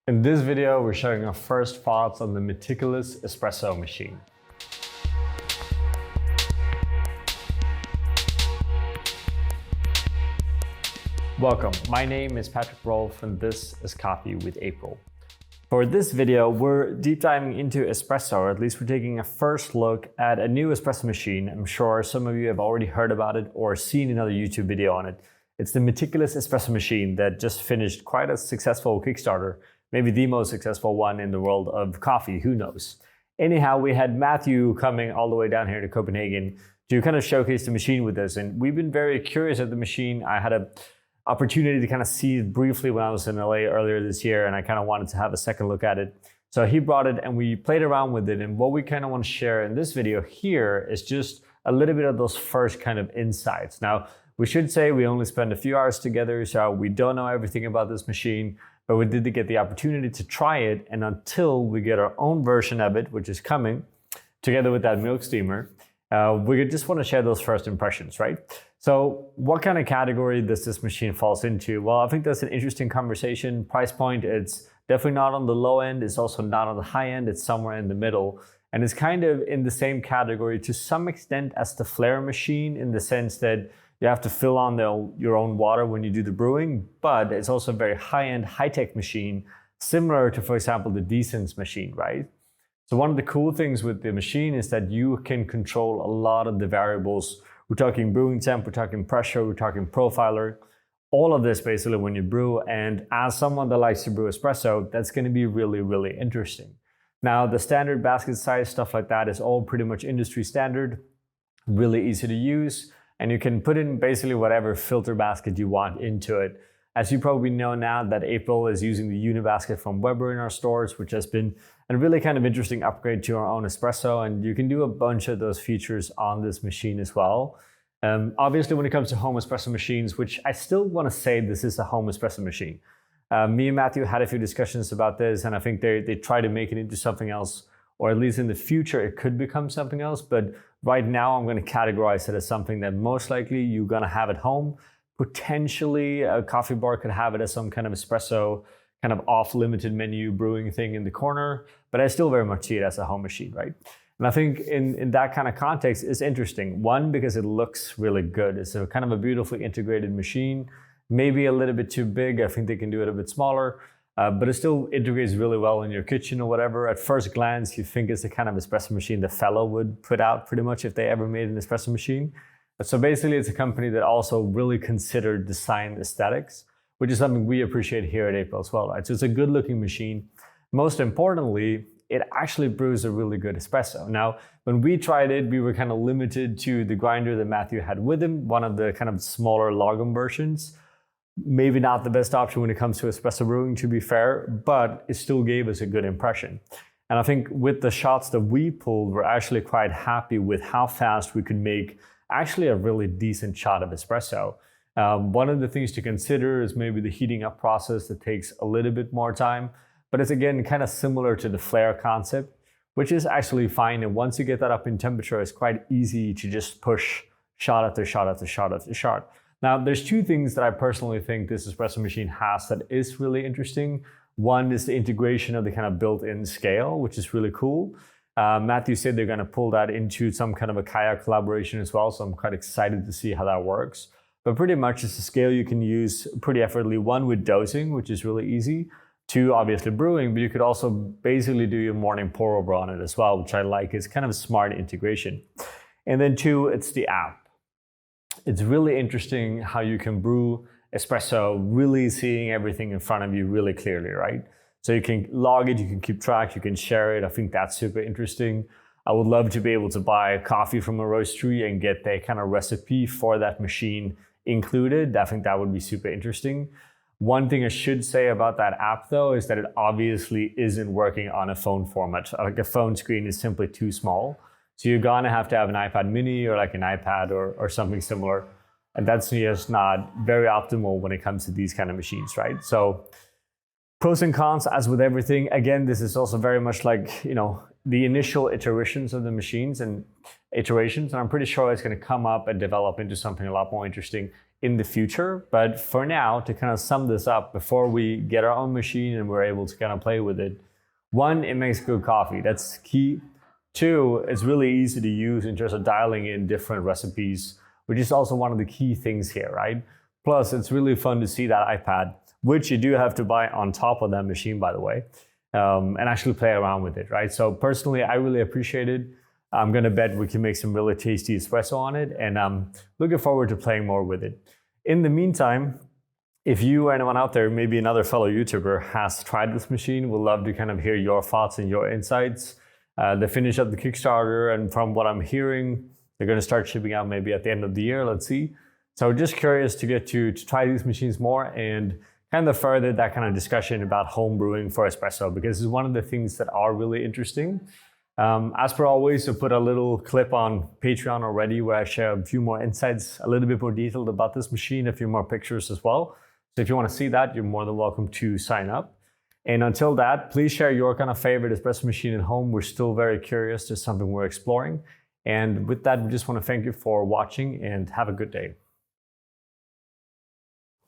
In this video, we're showing our first thoughts on the Meticulous Espresso machine. Welcome, my name is Patrick Rolfe and this is Coffee with April. For this video, we're deep diving into espresso, or at least we're taking a first look at a new espresso machine. I'm sure some of you have already heard about it or seen another YouTube video on it. It's the Meticulous Espresso machine that just finished quite a successful Kickstarter. Maybe the most successful one in the world of coffee, who knows. Anyhow, we had Matthew coming all the way down here to Copenhagen to kind of showcase the machine with us. And we've been very curious at the machine. I had an opportunity to kind of see it briefly when I was in LA earlier this year, and I kind of wanted to have a second look at it. So he brought it and we played around with it. And what we kind of want to share in this video here is just a little bit of those first kind of insights. Now, we should say we only spent a few hours together, so we don't know everything about this machine. But we did get the opportunity to try it, and until we get our own version of it, which is coming, together with that milk steamer, we just want to share those first impressions, right? So what kind of category does this machine falls into? Well, I think that's an interesting conversation. Price point, it's definitely not on the low end. It's also not on the high end. It's somewhere in the middle. And it's kind of in the same category to some extent as the Flare machine, in the sense that you have to fill on your own water when you do the brewing, but it's also a very high-end, high-tech machine, similar to, for example, the Decence machine, right? So one of the cool things with the machine is that you can control a lot of the variables. We're talking brewing temp, we're talking pressure, we're talking profiler, all of this basically when you brew. And as someone that likes to brew espresso, that's going to be really, really interesting. Now, the standard basket size, stuff like that, is all pretty much industry standard, really easy to use. And you can put in basically whatever filter basket you want into it. As you probably know now that April is using the Unibasket from Weber in our stores, which has been a really kind of interesting upgrade to our own espresso. And you can do a bunch of those features on this machine as well. Obviously, when it comes to home espresso machines, which I still want to say this is a home espresso machine. Me and Matthew had a few discussions about this, and I think they try to make it into something else, or at least in the future, it could become something else. But right now, I'm going to categorize it as something that most likely you're going to have at home. Potentially, a coffee bar could have it as some kind of espresso, kind of off-limited menu brewing thing in the corner. But I still very much see it as a home machine, right? And I think in that kind of context, it's interesting. One, because it looks really good. It's a kind of a beautifully integrated machine. Maybe a little bit too big. I think they can do it a bit smaller. But it still integrates really well in your kitchen or whatever. At first glance, you think it's the kind of espresso machine the fellow would put out pretty much if they ever made an espresso machine. So basically, it's a company that also really considered design aesthetics, which is something we appreciate here at April as well, right? So it's a good looking machine. Most importantly, it actually brews a really good espresso. Now, when we tried it, we were kind of limited to the grinder that Matthew had with him, one of the kind of smaller Lagom versions. Maybe not the best option when it comes to espresso brewing, to be fair, but it still gave us a good impression. And I think with the shots that we pulled, we're actually quite happy with how fast we could make actually a really decent shot of espresso. One of the things to consider is maybe the heating up process that takes a little bit more time, but it's again kind of similar to the Flare concept, which is actually fine. And once you get that up in temperature, it's quite easy to just push shot after shot after shot after shot. Now, there's two things that I personally think this espresso machine has that is really interesting. One is the integration of the kind of built-in scale, which is really cool. Matthew said they're going to pull that into some kind of a Kaya collaboration as well, so I'm quite excited to see how that works. But pretty much it's a scale you can use pretty effortlessly. One, with dosing, which is really easy. Two, obviously brewing, but you could also basically do your morning pour over on it as well, which I like. It's kind of a smart integration. And then two, it's the app. It's really interesting how you can brew espresso, really seeing everything in front of you really clearly, right? So you can log it, you can keep track, you can share it. I think that's super interesting. I would love to be able to buy coffee from a roastery and get the kind of recipe for that machine included. I think that would be super interesting. One thing I should say about that app though is that it obviously isn't working on a phone format. Like a phone screen is simply too small. So you're gonna have to have an iPad mini or like an iPad or something similar. And that's just not very optimal when it comes to these kind of machines, right? So pros and cons, as with everything. Again, this is also very much like, the initial iterations of the machines and iterations. And I'm pretty sure it's gonna come up and develop into something a lot more interesting in the future. But for now, to kind of sum this up, before we get our own machine and we're able to kind of play with it, one, it makes good coffee. That's key. Two, it's really easy to use in terms of dialing in different recipes, which is also one of the key things here, right? Plus, it's really fun to see that iPad, which you do have to buy on top of that machine, by the way, and actually play around with it, right? So personally, I really appreciate it. I'm gonna bet we can make some really tasty espresso on it, and I'm looking forward to playing more with it. In the meantime, if you or anyone out there, maybe another fellow YouTuber, has tried this machine, we'd love to kind of hear your thoughts and your insights. They finished up the Kickstarter, and from what I'm hearing, they're going to start shipping out maybe at the end of the year. Let's see. So just curious to get to try these machines more and kind of further that kind of discussion about home brewing for espresso, because it's one of the things that are really interesting. As per always, I put a little clip on Patreon already where I share a few more insights, a little bit more detailed about this machine, a few more pictures as well. So if you want to see that, you're more than welcome to sign up. And until that, please share your kind of favorite espresso machine at home. We're still very curious. It's something we're exploring. And with that, we just want to thank you for watching and have a good day.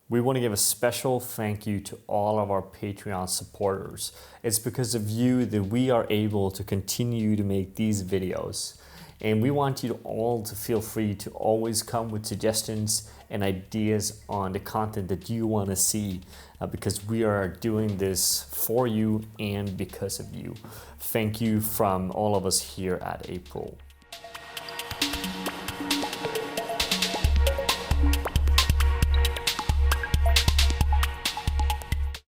We want to give a special thank you to all of our Patreon supporters. It's because of you that we are able to continue to make these videos. And we want you all to feel free to always come with suggestions and ideas on the content that you want to see, because we are doing this for you and because of you. Thank you from all of us here at April.